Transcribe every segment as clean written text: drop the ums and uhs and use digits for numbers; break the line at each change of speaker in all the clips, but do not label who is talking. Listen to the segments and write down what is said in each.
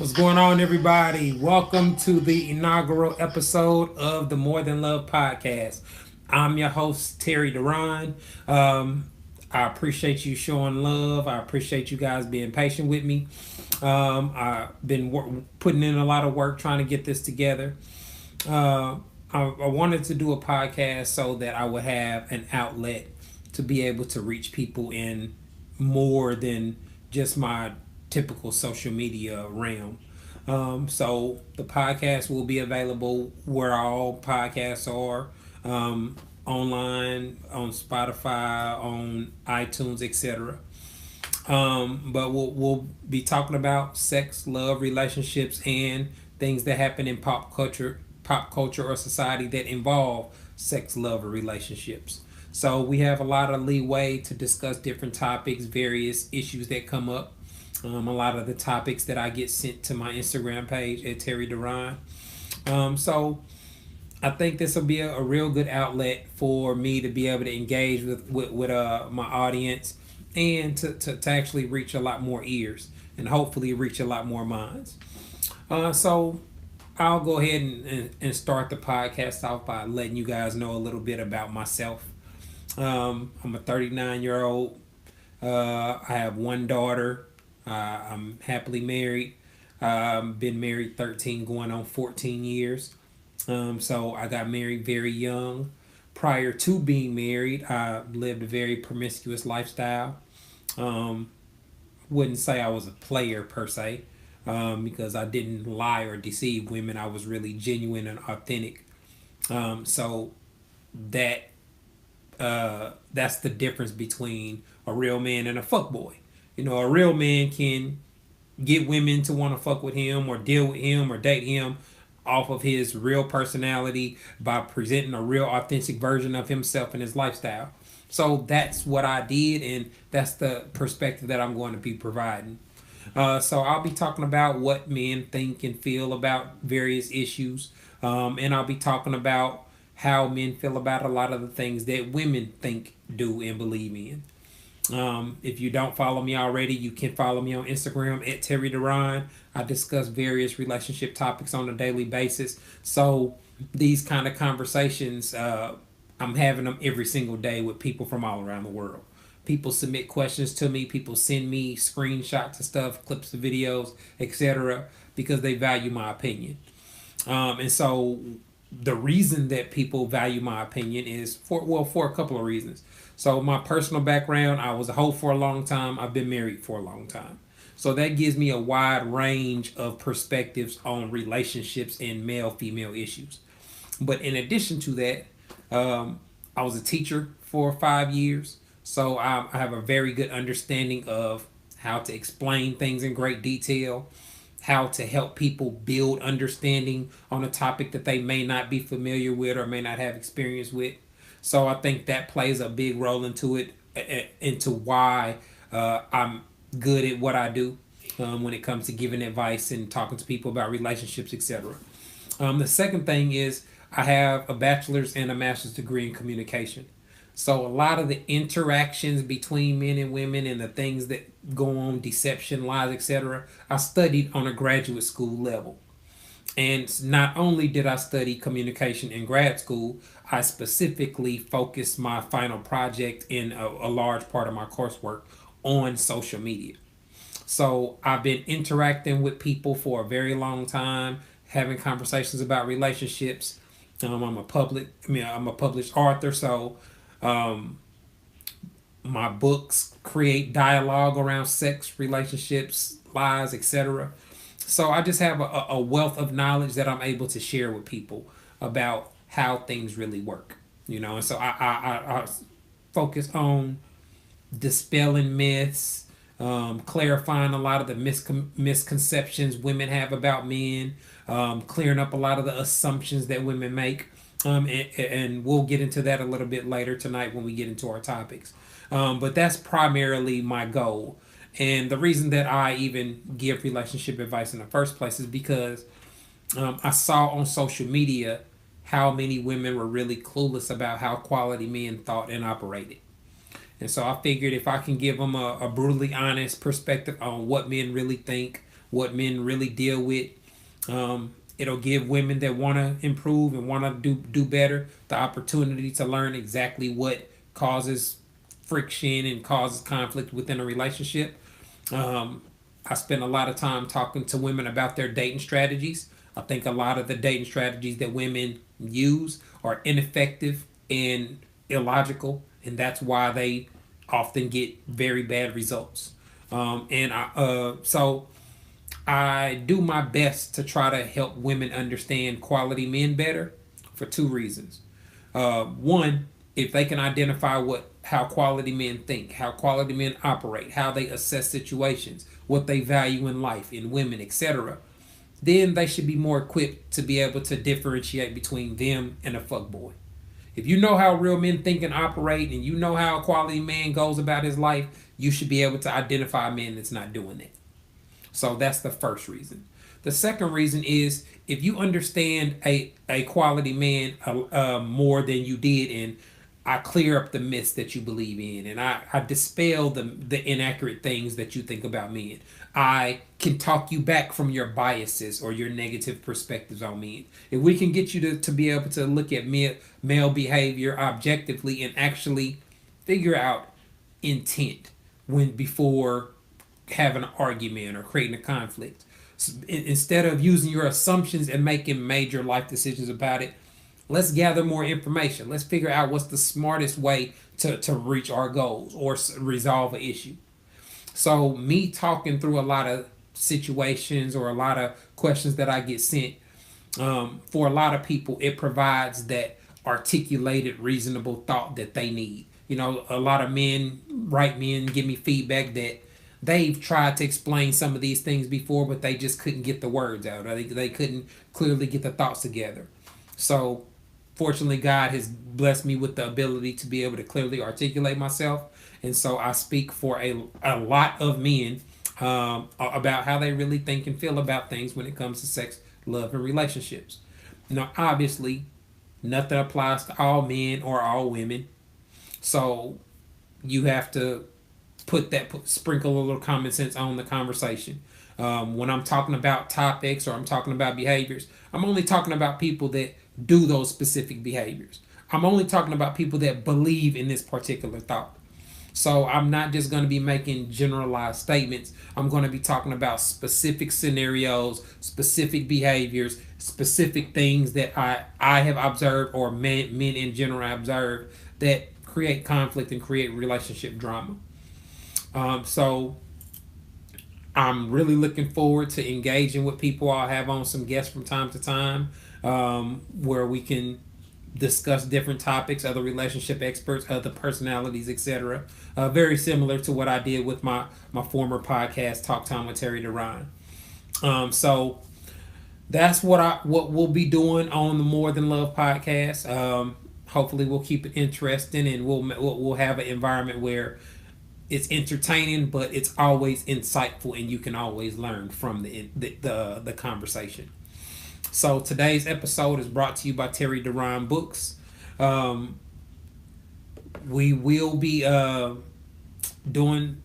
What's going on, everybody? Welcome to the inaugural episode of the More Than Love podcast. I'm your host, Terry Duran. I appreciate you showing love. I appreciate you guys being patient with me. I've been putting in a lot of work trying to get this together. Uh, I wanted to do a podcast so that I would have an outlet to be able to reach people in more than just my typical social media realm. So the podcast will be available where all podcasts are, online, on Spotify, on iTunes, etc. But we'll be talking about sex, love, relationships, and things that happen in pop culture or society that involve sex, love, or relationships. So we have a lot of leeway to discuss different topics, various issues that come up. A lot of the topics that I get sent to my Instagram page at Terry Duran. So I think this will be a real good outlet for me to be able to engage with my audience and to actually reach a lot more ears and hopefully reach a lot more minds. So I'll go ahead and start the podcast off by letting you guys know a little bit about myself. I'm a 39-year-old. I have one daughter. I'm happily married. Been married 13, going on 14 years. So I got married very young. Prior to being married, I lived a very promiscuous lifestyle. Um, wouldn't say I was a player per se, because I didn't lie or deceive women. I was really genuine and authentic. So that that's the difference between a real man and a fuckboy. A real man can get women to want to fuck with him or deal with him or date him off of his real personality by presenting a real authentic version of himself and his lifestyle. So that's what I did, and that's the perspective that I'm going to be providing. So I'll be talking about what men think and feel about various issues, and I'll be talking about how men feel about a lot of the things that women think, do, and believe in. If you don't follow me already, you can follow me on Instagram at Terry Duran. I discuss various relationship topics on a daily basis. So these kind of conversations, I'm having them every single day with people from all around the world. People submit questions to me. People send me screenshots of stuff, clips of videos, etc., because they value my opinion. And so the reason that people value my opinion is for a couple of reasons. So my personal background, I was a hoe for a long time. I've been married for a long time. So that gives me a wide range of perspectives on relationships and male female issues. But in addition to that, I was a teacher for 5 years. So I have a very good understanding of how to explain things in great detail, how to help people build understanding on a topic that they may not be familiar with or may not have experience with. So I think that plays a big role into it, into why I'm good at what I do when it comes to giving advice and talking to people about relationships, etc. The second thing is I have a bachelor's and a master's degree in communication. So a lot of the interactions between men and women and the things that go on, deception, lies, etc., I studied on a graduate school level. And not only did I study communication in grad school, I specifically focused my final project in a large part of my coursework on social media. So I've been interacting with people for a very long time, having conversations about relationships. I'm a published author, so um, my books create dialogue around sex, relationships, lies, etc. So I just have a wealth of knowledge that I'm able to share with people about how things really work. And so I focus on dispelling myths, clarifying a lot of the misconceptions women have about men, clearing up a lot of the assumptions that women make. And we'll get into that a little bit later tonight when we get into our topics. But that's primarily my goal. And the reason that I even give relationship advice in the first place is because I saw on social media how many women were really clueless about how quality men thought and operated. And so I figured if I can give them a brutally honest perspective on what men really think, what men really deal with. It'll give women that want to improve and want to do better the opportunity to learn exactly what causes friction and causes conflict within a relationship. I spend a lot of time talking to women about their dating strategies. I think a lot of the dating strategies that women use are ineffective and illogical, and that's why they often get very bad results. So I do my best to try to help women understand quality men better for two reasons. One, if they can identify how quality men think, how quality men operate, how they assess situations, what they value in life, in women, etc., then they should be more equipped to be able to differentiate between them and a fuckboy. If you know how real men think and operate, and you know how a quality man goes about his life, you should be able to identify a man that's not doing that. So that's the first reason. The second reason is if you understand a quality man more than you did, and I clear up the myths that you believe in, and I dispel the inaccurate things that you think about men. I can talk you back from your biases or your negative perspectives on men. If we can get you to be able to look at male behavior objectively and actually figure out intent before having an argument or creating a conflict. So instead of using your assumptions and making major life decisions about it, let's gather more information. Let's figure out what's the smartest way to reach our goals or resolve an issue. So me talking through a lot of situations or a lot of questions that I get sent, for a lot of people, it provides that articulated, reasonable thought that they need. A lot of right men give me feedback that they've tried to explain some of these things before, but they just couldn't get the words out. They couldn't clearly get the thoughts together. So fortunately, God has blessed me with the ability to be able to clearly articulate myself. And so I speak for a lot of men about how they really think and feel about things when it comes to sex, love, and relationships. Now, obviously, nothing applies to all men or all women. So you have to sprinkle a little common sense on the conversation. When I'm talking about topics or I'm talking about behaviors, I'm only talking about people that do those specific behaviors. I'm only talking about people that believe in this particular thought. So I'm not just going to be making generalized statements. I'm going to be talking about specific scenarios, specific behaviors, specific things that I have observed or men in general observed that create conflict and create relationship drama. So I'm really looking forward to engaging with people. I'll have on some guests from time to time where we can discuss different topics, other relationship experts, other personalities, etc. Very similar to what I did with my former podcast, Talk Time with Terry Duran. So that's what we'll be doing on the More Than Love podcast. Hopefully, we'll keep it interesting, and we'll have an environment where it's entertaining, but it's always insightful, and you can always learn from the conversation. So today's episode is brought to you by Terry Duran Books. We will be doing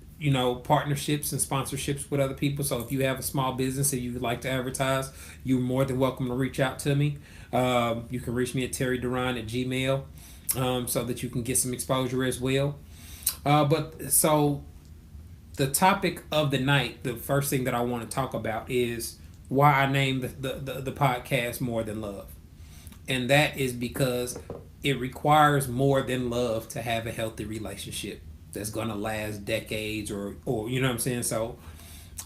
partnerships and sponsorships with other people. So if you have a small business and you would like to advertise, you're more than welcome to reach out to me. You can reach me at terryduran@gmail so that you can get some exposure as well. So the topic of the night, the first thing that I want to talk about is why I named the podcast More Than Love. And that is because it requires more than love to have a healthy relationship that's going to last decades or you know what I'm saying? So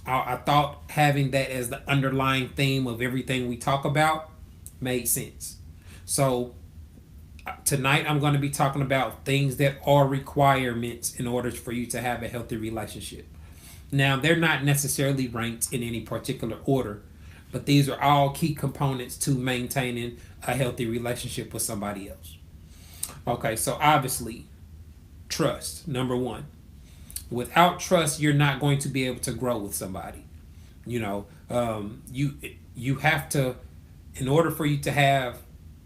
I thought having that as the underlying theme of everything we talk about made sense. So tonight I'm going to be talking about things that are requirements in order for you to have a healthy relationship. Now, they're not necessarily ranked in any particular order, but these are all key components to maintaining a healthy relationship with somebody else. Okay, so obviously, trust, number one. Without trust, you're not going to be able to grow with somebody. You have to, in order for you to have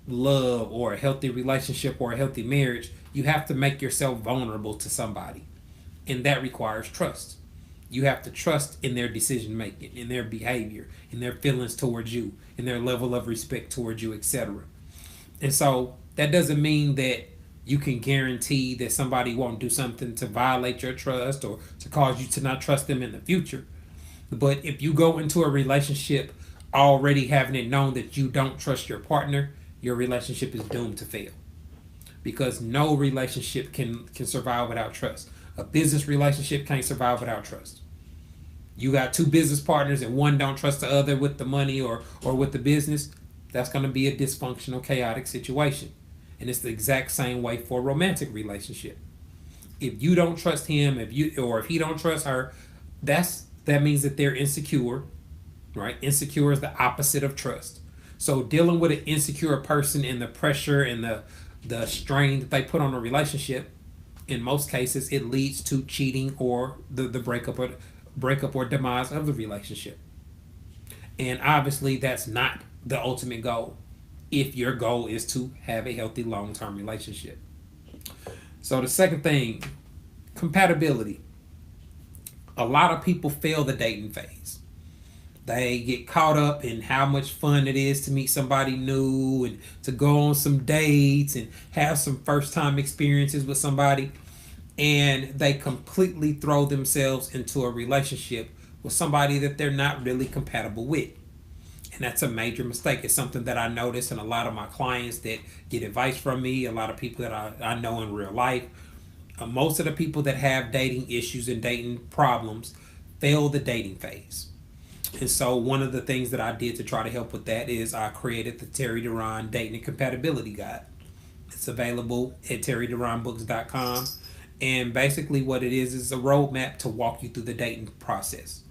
love or a healthy relationship or a healthy marriage, you have to make yourself vulnerable to somebody. And that requires trust. You have to trust in their decision making, in their behavior, in their feelings towards you, in their level of respect towards you, etc. And so that doesn't mean that you can guarantee that somebody won't do something to violate your trust or to cause you to not trust them in the future. But if you go into a relationship already having it known that you don't trust your partner, your relationship is doomed to fail. Because no relationship can survive without trust. A business relationship can't survive without trust. You got two business partners and one don't trust the other with the money or with the business, that's going to be a dysfunctional, chaotic situation. And it's the exact same way for a romantic relationship. If you don't trust him, if he don't trust her, that means that they're insecure, right? Insecure is the opposite of trust. So dealing with an insecure person and the pressure and the strain that they put on a relationship, in most cases, it leads to cheating or the breakup or demise of the relationship. And obviously, that's not the ultimate goal. If your goal is to have a healthy long term relationship. So the second thing, compatibility. A lot of people fail the dating phase. They get caught up in how much fun it is to meet somebody new and to go on some dates and have some first time experiences with somebody. And they completely throw themselves into a relationship with somebody that they're not really compatible with. And that's a major mistake. It's something that I notice in a lot of my clients that get advice from me, a lot of people that I know in real life. Most of the people that have dating issues and dating problems fail the dating phase. And so one of the things that I did to try to help with that is I created the Terry Duran Dating and Compatibility Guide. It's available at terryduranbooks.com. And basically what it is a roadmap to walk you through the dating process.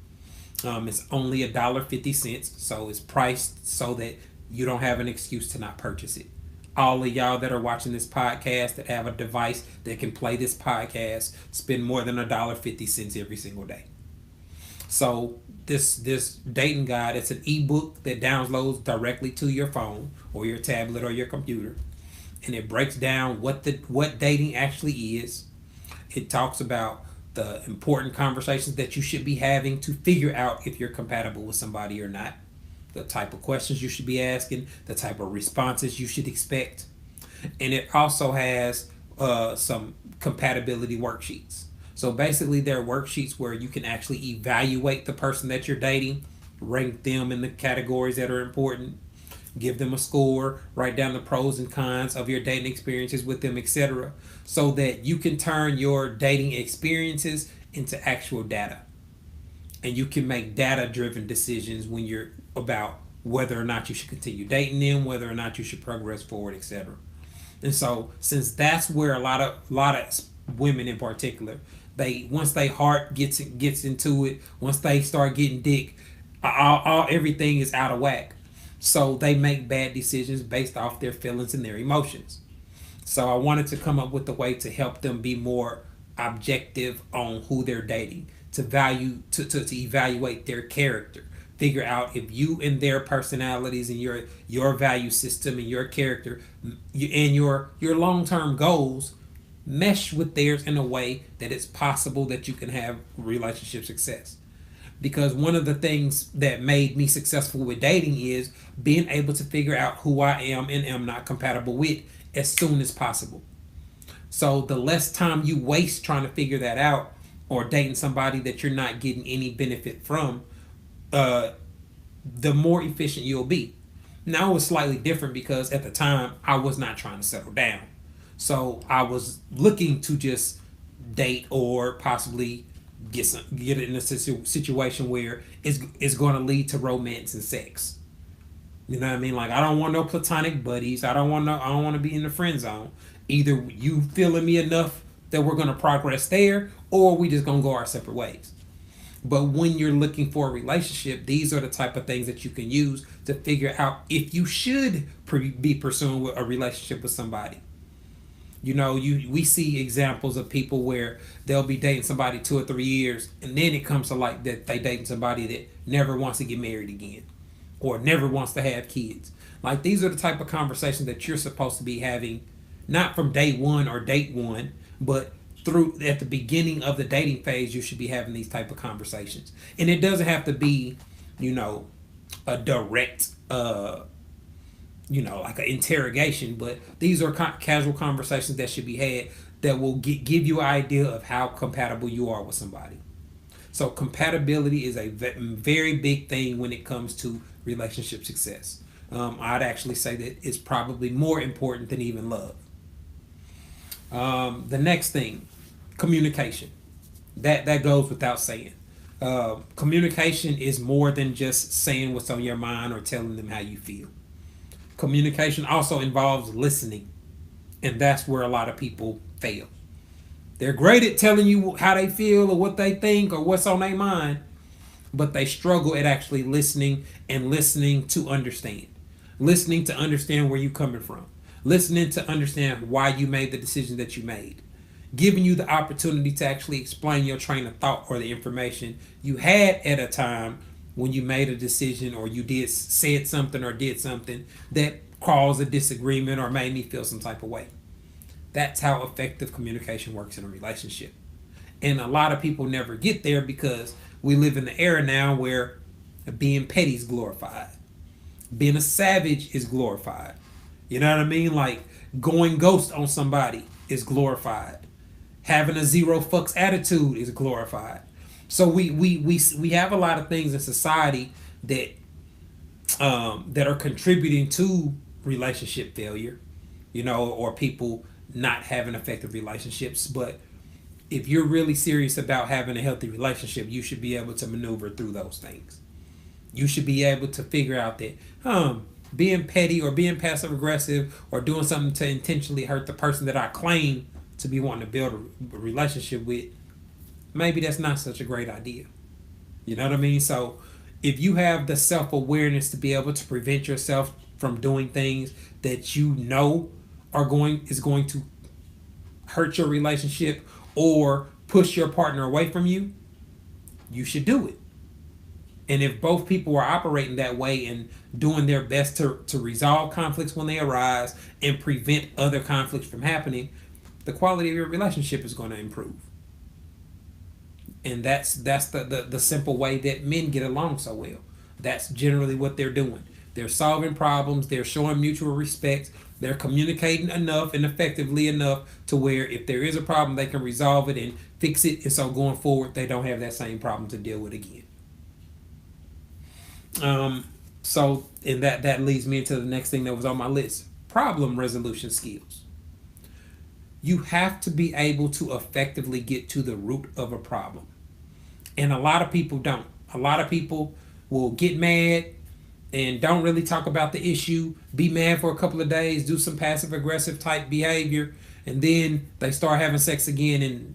It's only $1.50, so it's priced so that you don't have an excuse to not purchase it. All of y'all that are watching this podcast that have a device that can play this podcast spend more than $1.50 every single day. So this dating guide, it's an ebook that downloads directly to your phone or your tablet or your computer, and it breaks down what dating actually is. It talks about the important conversations that you should be having to figure out if you're compatible with somebody or not, the type of questions you should be asking, the type of responses you should expect. And it also has some compatibility worksheets. So basically, there are worksheets where you can actually evaluate the person that you're dating, rank them in the categories that are important, give them a score, write down the pros and cons of your dating experiences with them, etc., so that you can turn your dating experiences into actual data. And you can make data-driven decisions when you're about whether or not you should continue dating them, whether or not you should progress forward, etc. And so, since that's where a lot of women in particular, they once they heart gets into it, once they start getting dick, everything is out of whack. So they make bad decisions based off their feelings and their emotions. So I wanted to come up with a way to help them be more objective on who they're dating, to evaluate their character, figure out if you and their personalities and your value system and your character and your long-term goals mesh with theirs in a way that it's possible that you can have relationship success. Because one of the things that made me successful with dating is being able to figure out who I am and am not compatible with as soon as possible. So the less time you waste trying to figure that out or dating somebody that you're not getting any benefit from, the more efficient you'll be. Now it was slightly different because at the time I was not trying to settle down. So I was looking to just date or possibly get in a situation where it's going to lead to romance and sex. You know what I mean? Like, I don't want no platonic buddies. I don't want to be in the friend zone. Either you feeling me enough that we're going to progress there, or we just going to go our separate ways. But when you're looking for a relationship, these are the type of things that you can use to figure out if you should be pursuing a relationship with somebody. You know, we see examples of people where they'll be dating somebody 2 or 3 years, and then it comes to light that they dating somebody that never wants to get married again, or never wants to have kids. Like, these are the type of conversations that you're supposed to be having, not from day one or date one, but through at the beginning of the dating phase, you should be having these type of conversations. And it doesn't have to be, you know, a direct like an interrogation, but these are casual conversations that should be had that will give you an idea of how compatible you are with somebody. So compatibility is a very big thing when it comes to relationship success. I'd actually say that it's probably more important than even love. The next thing, communication. That goes without saying. Communication is more than just saying what's on your mind or telling them how you feel. Communication also involves listening, and that's where a lot of people fail. They're great at telling you how they feel or what they think or what's on their mind, but they struggle at actually listening and listening to understand. Listening to understand where you're coming from. Listening to understand why you made the decision that you made. Giving you the opportunity to actually explain your train of thought or the information you had at a time when you made a decision or you said something or did something that caused a disagreement or made me feel some type of way. That's how effective communication works in a relationship. And a lot of people never get there because we live in the era now where being petty is glorified. Being a savage is glorified. You know what I mean? Like going ghost on somebody is glorified. Having a zero fucks attitude is glorified. So we have a lot of things in society that that are contributing to relationship failure, or people not having effective relationships. But if you're really serious about having a healthy relationship, you should be able to maneuver through those things. You should be able to figure out that being petty or being passive aggressive or doing something to intentionally hurt the person that I claim to be wanting to build a relationship with, maybe that's not such a great idea. You know what I mean? So if you have the self-awareness to be able to prevent yourself from doing things that you know is going to hurt your relationship or push your partner away from you, you should do it. And if both people are operating that way and doing their best to resolve conflicts when they arise and prevent other conflicts from happening, the quality of your relationship is going to improve. And that's the simple way that men get along so well. That's generally what they're doing. They're solving problems. They're showing mutual respect. They're communicating enough and effectively enough to where if there is a problem, they can resolve it and fix it. And so going forward, they don't have that same problem to deal with again. And that leads me into the next thing that was on my list: problem resolution skills. You have to be able to effectively get to the root of a problem. And a lot of people don't. A lot of people will get mad and don't really talk about the issue, be mad for a couple of days, do some passive aggressive type behavior, and then they start having sex again and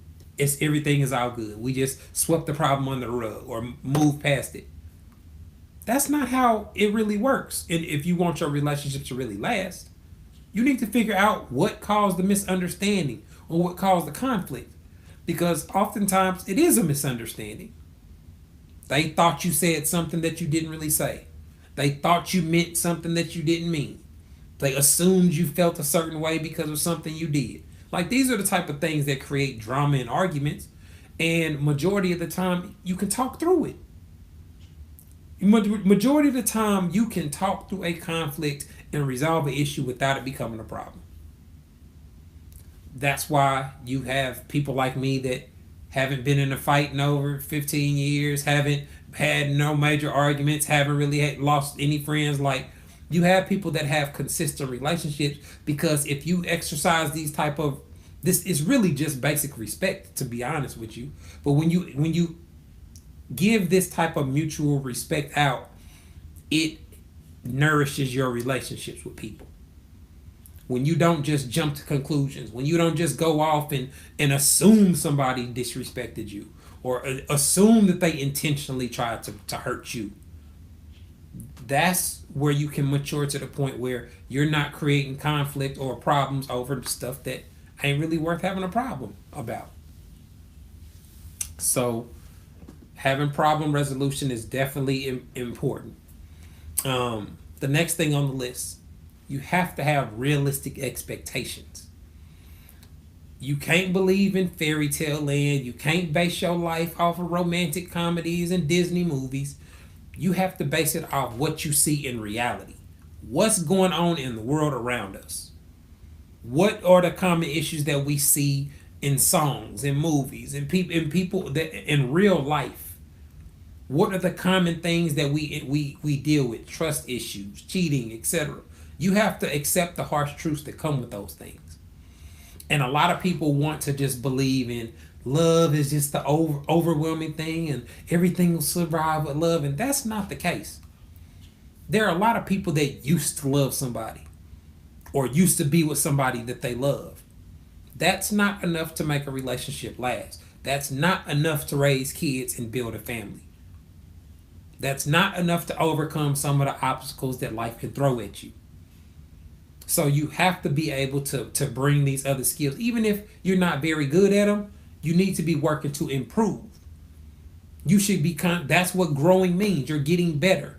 everything is all good. We just swept the problem under the rug or moved past it. That's not how it really works. And if you want your relationship to really last, you need to figure out what caused the misunderstanding or what caused the conflict. Because oftentimes it is a misunderstanding. They thought you said something that you didn't really say. They thought you meant something that you didn't mean. They assumed you felt a certain way because of something you did. Like, these are the type of things that create drama and arguments. And majority of the time, you can talk through it. Majority of the time, you can talk through a conflict and resolve an issue without it becoming a problem. That's why you have people like me that haven't been in a fight in over 15 years, haven't had no major arguments, haven't really lost any friends. Like, you have people that have consistent relationships because if you exercise this is really just basic respect, to be honest with you. But when you give this type of mutual respect out, it nourishes your relationships with people. When you don't just jump to conclusions, when you don't just go off and assume somebody disrespected you or assume that they intentionally tried to hurt you, that's where you can mature to the point where you're not creating conflict or problems over stuff that ain't really worth having a problem about. So having problem resolution is definitely important. The next thing on the list, you have to have realistic expectations. You can't believe in fairy tale land. You can't base your life off of romantic comedies and Disney movies. You have to base it off what you see in reality. What's going on in the world around us? What are the common issues that we see in songs, in movies, in people that in real life? What are the common things that we deal with? Trust issues, cheating, etc. You have to accept the harsh truths that come with those things. And a lot of people want to just believe in love is just the overwhelming thing and everything will survive with love. And that's not the case. There are a lot of people that used to love somebody or used to be with somebody that they love. That's not enough to make a relationship last. That's not enough to raise kids and build a family. That's not enough to overcome some of the obstacles that life can throw at you. So you have to be able to bring these other skills. Even if you're not very good at them, you need to be working to improve. You should be that's what growing means. You're getting better.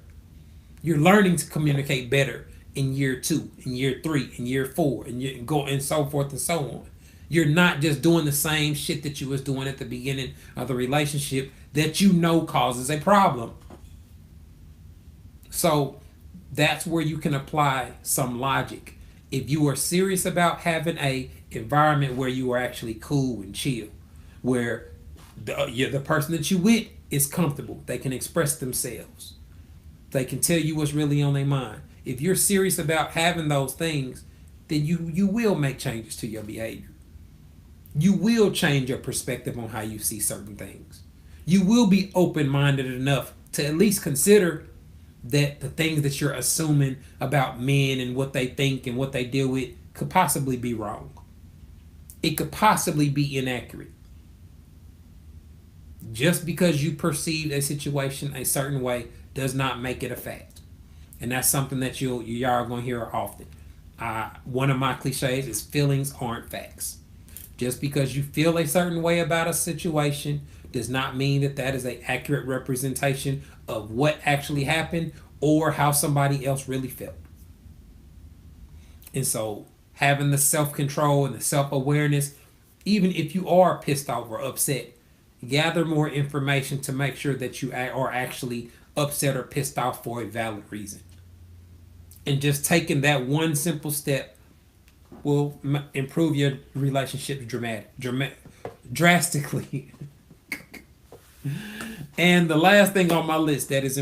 You're learning to communicate better in year 2, in year 3, in year 4, and you go and so forth and so on. You're not just doing the same shit that you was doing at the beginning of the relationship that you know causes a problem. So that's where you can apply some logic. If you are serious about having a environment where you are actually cool and chill, where the person that you with is comfortable, they can express themselves, they can tell you what's really on their mind. If you're serious about having those things, then you will make changes to your behavior. You will change your perspective on how you see certain things. You will be open-minded enough to at least consider that the things that you're assuming about men and what they think and what they deal with could possibly be wrong. It could possibly be inaccurate. Just because you perceived a situation a certain way does not make it a fact. And that's something that y'all are going to hear often. One of my cliches is feelings aren't facts. Just because you feel a certain way about a situation does not mean that that is an accurate representation of what actually happened or how somebody else really felt. And so having the self-control and the self-awareness, even if you are pissed off or upset, gather more information to make sure that you are actually upset or pissed off for a valid reason. And just taking that one simple step will improve your relationship drastically. And the last thing on my list that is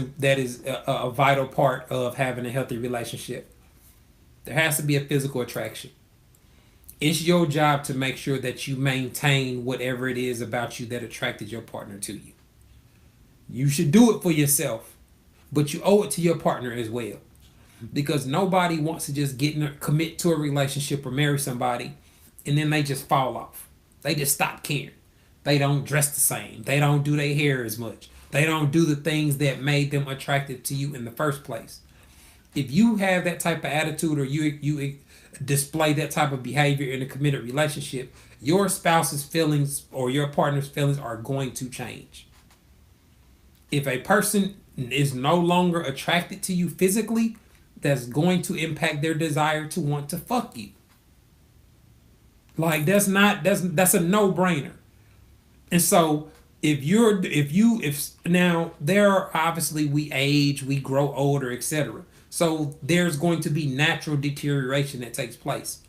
a vital part of having a healthy relationship, there has to be a physical attraction. It's your job to make sure that you maintain whatever it is about you that attracted your partner to you. You should do it for yourself, but you owe it to your partner as well. Because nobody wants to just commit to a relationship or marry somebody and then they just fall off. They just stop caring. They don't dress the same. They don't do their hair as much. They don't do the things that made them attracted to you in the first place. If you have that type of attitude or you display that type of behavior in a committed relationship, your spouse's feelings or your partner's feelings are going to change. If a person is no longer attracted to you physically, that's going to impact their desire to want to fuck you. Like that's a no-brainer. And so if now there are obviously we age, we grow older, etc. So there's going to be natural deterioration that takes place.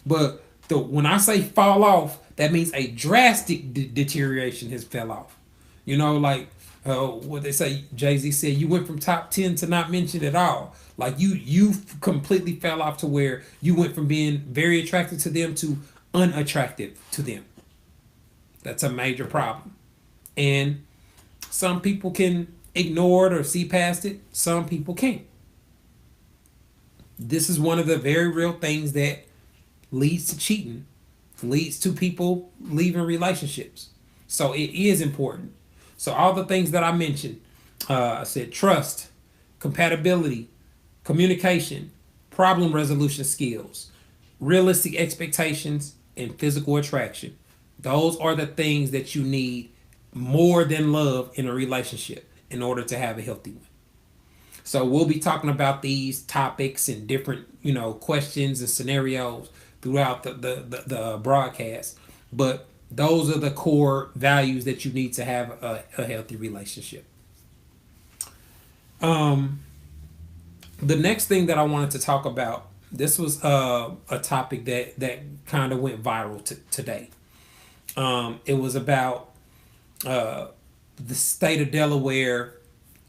But when I say fall off, that means a drastic deterioration has fell off. You know, like what they say, Jay-Z said, you went from top 10 to not mentioned at all. Like you completely fell off to where you went from being very attracted to them to unattractive to them. That's a major problem. And some people can ignore it or see past it. Some people can't. This is one of the very real things that leads to cheating, leads to people leaving relationships. So it is important. So all the things that I mentioned, I said trust, compatibility, communication, problem resolution skills, realistic expectations, and physical attraction. Those are the things that you need more than love in a relationship in order to have a healthy one. So we'll be talking about these topics and different, questions and scenarios throughout the broadcast. But those are the core values that you need to have a healthy relationship. Um, the next thing that I wanted to talk about, this was a topic that kind of went viral today. It was about the state of Delaware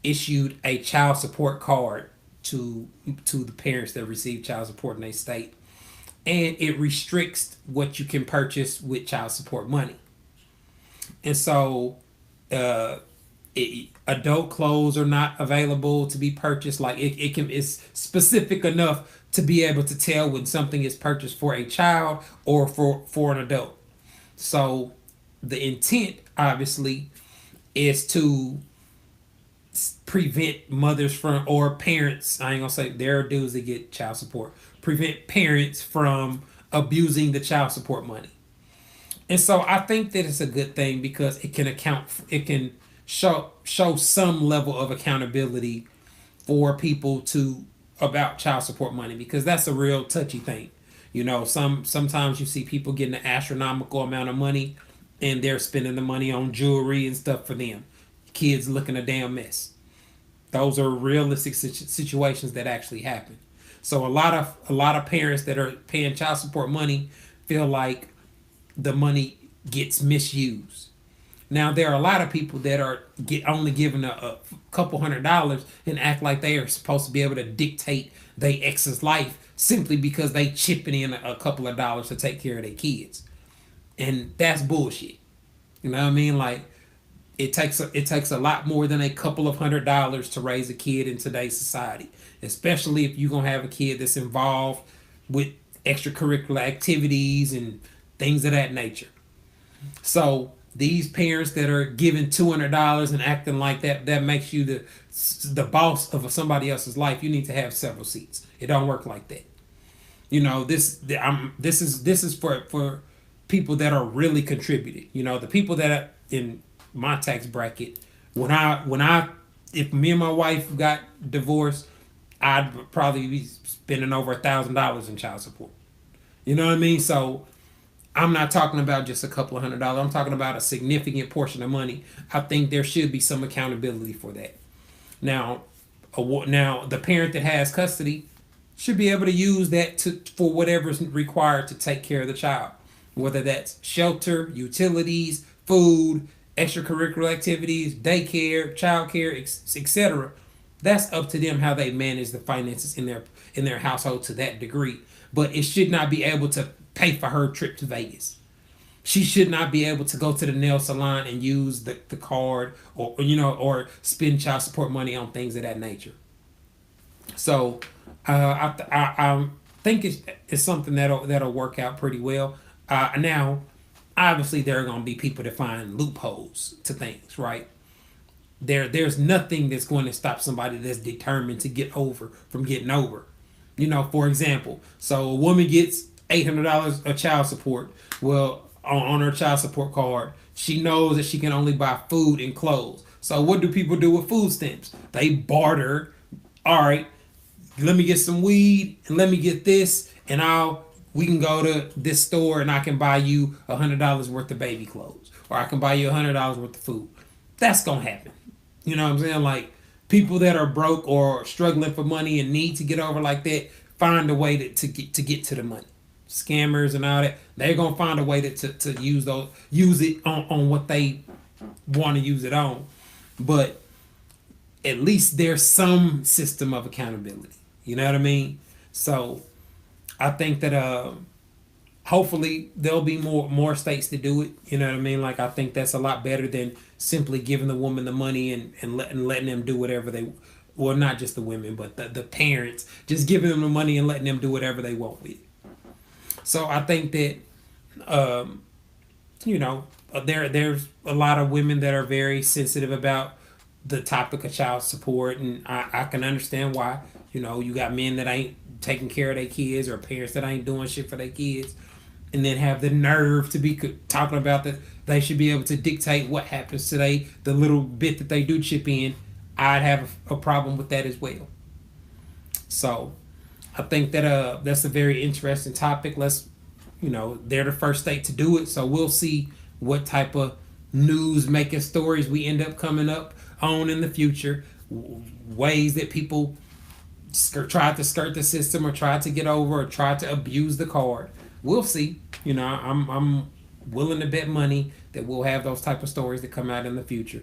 issued a child support card to the parents that receive child support in their state, and it restricts what you can purchase with child support money. And so, uh, adult clothes are not available to be purchased. Like it's specific enough to be able to tell when something is purchased for a child or for an adult. So, the intent obviously is to prevent mothers from, or parents, I ain't gonna say there are dudes that get child support, prevent parents from abusing the child support money. And so I think that it's a good thing because it can show some level of accountability for people to about child support money, because that's a real touchy thing. Sometimes you see people getting an astronomical amount of money and they're spending the money on jewelry and stuff for them. Kids looking a damn mess. Those are realistic situations that actually happen. So a lot of parents that are paying child support money feel like the money gets misused. Now there are a lot of people that are only given a couple $100 and act like they are supposed to be able to dictate their ex's life simply because they chipping in a couple of dollars to take care of their kids, and that's bullshit. You know what I mean? Like it takes a lot more than a couple of $100 to raise a kid in today's society, especially if you're gonna have a kid that's involved with extracurricular activities and things of that nature. So these parents that are giving $200 and acting like that makes you the boss of somebody else's life. You need to have several seats. It don't work like that. This is for people that are really contributing. The people that are in my tax bracket. When I if me and my wife got divorced, I'd probably be spending over $1,000 in child support. You know what I mean? So I'm not talking about just a couple of $100. I'm talking about a significant portion of money. I think there should be some accountability for that. Now, now the parent that has custody should be able to use that for whatever's required to take care of the child, whether that's shelter, utilities, food, extracurricular activities, daycare, childcare, etc. That's up to them how they manage the finances in their household to that degree. But it should not be able to pay for her trip to Vegas. She should not be able to go to the nail salon and use the card, or spend child support money on things of that nature. So I think it's something that'll work out pretty well. Now, obviously, there are going to be people that find loopholes to things, right? There's nothing that's going to stop somebody that's determined to get over from getting over. For example, so a woman gets $800 of child support. Well, on her child support card, she knows that she can only buy food and clothes. So what do people do with food stamps? They barter. All right, let me get some weed and let me get this, and we can go to this store and I can buy you $100 worth of baby clothes, or I can buy you $100 worth of food. That's gonna happen. You know what I'm saying? Like, people that are broke or struggling for money and need to get over like that find a way to get to the money. Scammers and all that, they're gonna find a way to use it on what they want to use it on. But at least there's some system of accountability. You know what I mean? So I think that hopefully there'll be more states to do it. You know what I mean? Like, I think that's a lot better than simply giving the woman the money and letting them do whatever they, well, not just the women, but the parents, just giving them the money and letting them do whatever they want with it. So I think that there's a lot of women that are very sensitive about the topic of child support, and I can understand why. You got men that ain't taking care of their kids, or parents that ain't doing shit for their kids, and then have the nerve to be talking about that they should be able to dictate what happens to the little bit that they do chip in. I'd have a problem with that as well. So I think that that's a very interesting topic. Let's they're the first state to do it. So we'll see what type of news making stories we end up coming up on in the future, ways that people tried to skirt the system or tried to get over or tried to abuse the card. We'll see. I'm willing to bet money that we'll have those type of stories that come out in the future.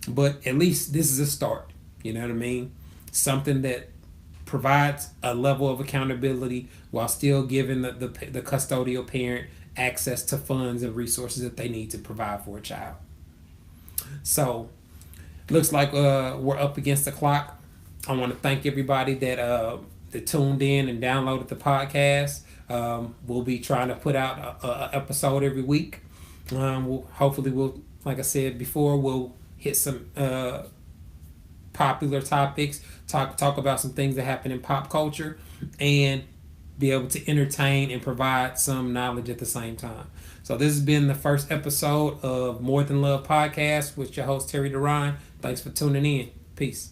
But at least this is a start. You know what I mean? Something that provides a level of accountability while still giving the custodial parent access to funds and resources that they need to provide for a child. So, looks like we're up against the clock. I want to thank everybody that tuned in and downloaded the podcast. We'll be trying to put out a episode every week. Hopefully we'll, like I said before, we'll hit some popular topics, talk about some things that happen in pop culture, and be able to entertain and provide some knowledge at the same time. So this has been the first episode of More Than Love Podcast with your host Terry Duran. Thanks for tuning in. Peace.